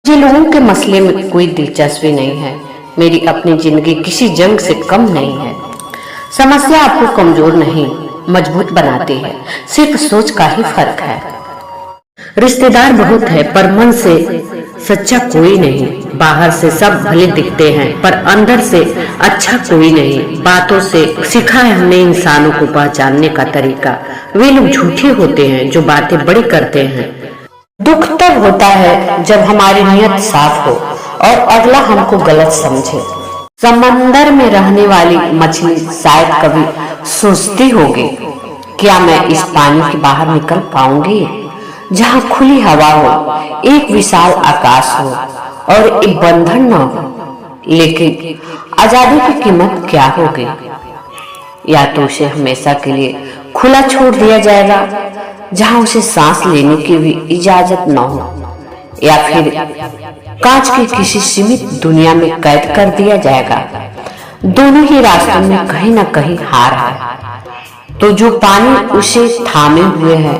मुझे लोगों के मसले में कोई दिलचस्पी नहीं है। मेरी अपनी जिंदगी किसी जंग से कम नहीं है। समस्या आपको कमजोर नहीं, मजबूत बनाती है। सिर्फ सोच का ही फर्क है। रिश्तेदार बहुत है पर मन से सच्चा कोई नहीं। बाहर से सब भले दिखते हैं पर अंदर से अच्छा कोई नहीं। बातों से सीखा है हमने इंसानों को पहचानने का तरीका। वे लोग झूठे होते हैं जो बातें बड़ी करते हैं। दुख तब होता है जब हमारी नियत साफ हो और अगला हमको गलत समझे। समंदर में रहने वाली मछली शायद कभी सोचती होगी, क्या मैं इस पानी के बाहर निकल पाऊंगी, जहाँ खुली हवा हो, एक विशाल आकाश हो और एक बंधन न हो। लेकिन आजादी की कीमत क्या होगी? या तो उसे हमेशा के लिए खुला छोड़ दिया जाएगा, जहाँ उसे सांस लेने की भी इजाजत न हो, या फिर कांच की किसी सीमित दुनिया में कैद कर दिया जाएगा। दोनों ही रास्तों में कहीं न कहीं हार है। तो जो पानी उसे थामे हुए है,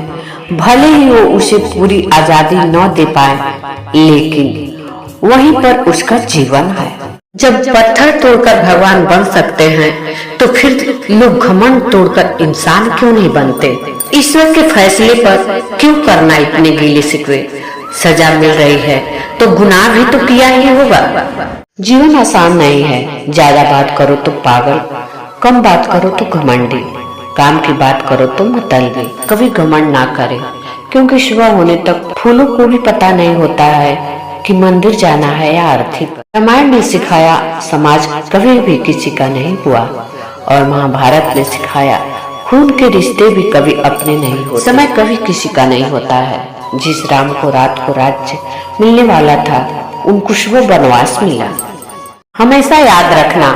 भले ही वो उसे पूरी आजादी न दे पाए, लेकिन वहीं पर उसका जीवन है। जब पत्थर तोड़कर भगवान बन सकते हैं, तो फिर लोग घमंड तोड़कर इंसान क्यों नहीं बनते? ईश्वर के फैसले पर क्यों करना इतने गीले शिकवे? सजा मिल रही है तो गुनाह भी तो किया ही होगा। जीवन आसान नहीं है। ज्यादा बात करो तो पागल, कम बात करो तो घमंडी, काम की बात करो तो मतलबी। कभी घमंड ना करे, क्योंकि सुबह होने तक फूलों को भी पता नहीं होता है कि मंदिर जाना है या अर्थी। रामायण ने सिखाया समाज कभी भी किसी का नहीं हुआ, और महाभारत ने सिखाया खून के रिश्ते भी कभी अपने नहीं होते। समय कभी किसी का नहीं होता है। जिस राम को रात को राज्य मिलने वाला था, उनको सुबह वनवास मिला। हमेशा याद रखना,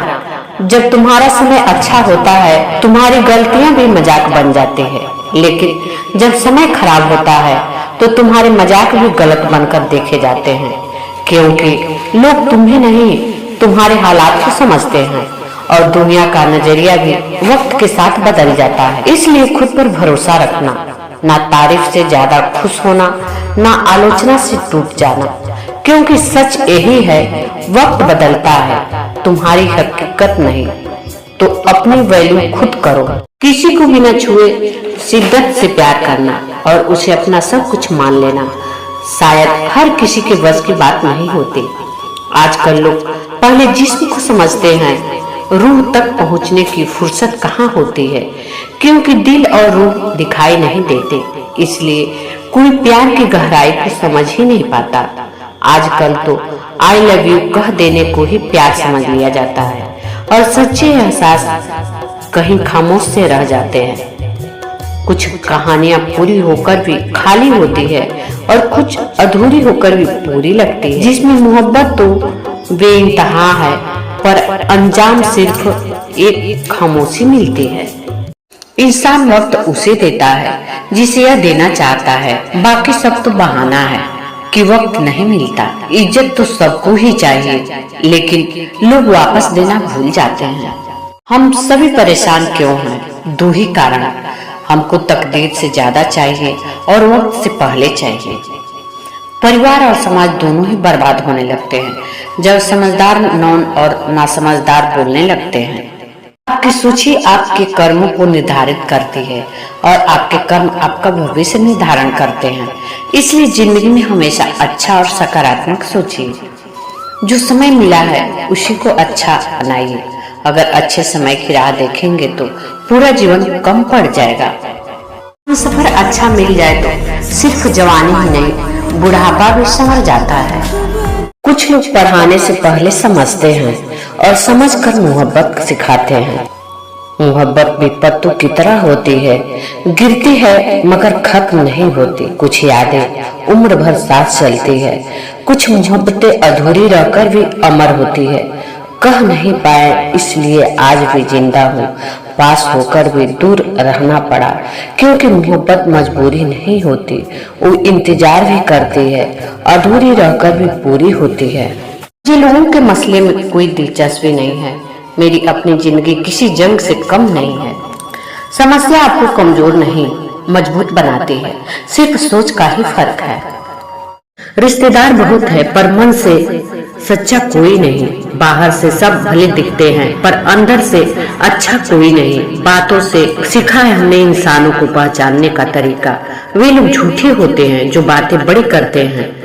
जब तुम्हारा समय अच्छा होता है, तुम्हारी गलतियां भी मजाक बन जाती है, लेकिन जब समय खराब होता है तो तुम्हारे मजाक भी गलत बनकर देखे जाते हैं, क्योंकि लोग तुम्हें नहीं, तुम्हारे हालात को समझते हैं, और दुनिया का नजरिया भी वक्त के साथ बदल जाता है। इसलिए खुद पर भरोसा रखना, ना तारीफ से ज्यादा खुश होना, ना आलोचना से टूट जाना, क्योंकि सच यही है, वक्त बदलता है, तुम्हारी हकीकत नहीं। तो अपनी वैल्यू खुद करो। किसी को बिना छुए शिद्दत से प्यार करना और उसे अपना सब कुछ मान लेना शायद हर किसी के बस की बात नहीं होती। आजकल लोग पहले जिस्म को समझते हैं, रूह तक पहुंचने की फुर्सत कहाँ होती है, क्योंकि दिल और रूह दिखाई नहीं देते। इसलिए कोई प्यार की गहराई को समझ ही नहीं पाता। आजकल तो आई लव यू कह देने को ही प्यार समझ लिया जाता है, और सच्चे एहसास कहीं खामोश से रह जाते हैं। कुछ कहानियां पूरी होकर भी खाली होती है, और कुछ अधूरी होकर भी पूरी लगती है, जिसमें मोहब्बत तो बेइंतहा है, पर अंजाम सिर्फ एक खामोशी मिलती है। इंसान वक्त उसे देता है जिसे यह देना चाहता है, बाकी सब तो बहाना है कि वक्त नहीं मिलता। इज्जत तो सबको ही चाहिए, लेकिन लोग वापस देना भूल जाते हैं। हम सभी परेशान क्यों हैं? दो ही कारण, हमको तकदीर से ज्यादा चाहिए और वक्त से पहले चाहिए। परिवार और समाज दोनों ही बर्बाद होने लगते हैं जब समझदार नॉन और नासमझदार बोलने लगते हैं। आपकी सूची आपके कर्मों को निर्धारित करती है, और आपके कर्म आपका भविष्य निर्धारण करते हैं। इसलिए जिंदगी में हमेशा अच्छा और सकारात्मक सोचिए। जो समय मिला है उसी को अच्छा बनाइए। अगर अच्छे समय की राह देखेंगे तो पूरा जीवन कम पड़ जाएगा। सफर अच्छा मिल जाए तो सिर्फ जवानी ही नहीं, बुढ़ापा भी संवर जाता है। कुछ लोग पढ़ाने से पहले समझते हैं और समझकर मोहब्बत सिखाते हैं। मोहब्बत भी पत्तों की तरह होती है, गिरती है मगर खत्म नहीं होती। कुछ यादें उम्र भर साथ चलती है, कुछ मोहब्बतें अधूरी रहकर भी अमर होती है। कह नहीं पाए इसलिए आज भी जिंदा हूँ, पास होकर भी दूर रहना पड़ा, क्योंकि मोहब्बत मजबूरी नहीं होती, वो इंतजार भी करती है, अधूरी रहकर भी पूरी होती है। मुझे लोगों के मसले में कोई दिलचस्पी नहीं है। मेरी अपनी जिंदगी किसी जंग से कम नहीं है। समस्या आपको कमजोर नहीं, मजबूत बनाती है। सिर्फ सोच का ही फर्क है। रिश्तेदार बहुत है पर मन से सच्चा कोई नहीं। बाहर से सब भले दिखते हैं पर अंदर से अच्छा कोई नहीं। बातों से सीखा है हमने इंसानों को पहचानने का तरीका। वे लोग झूठे होते हैं जो बातें बड़ी करते हैं।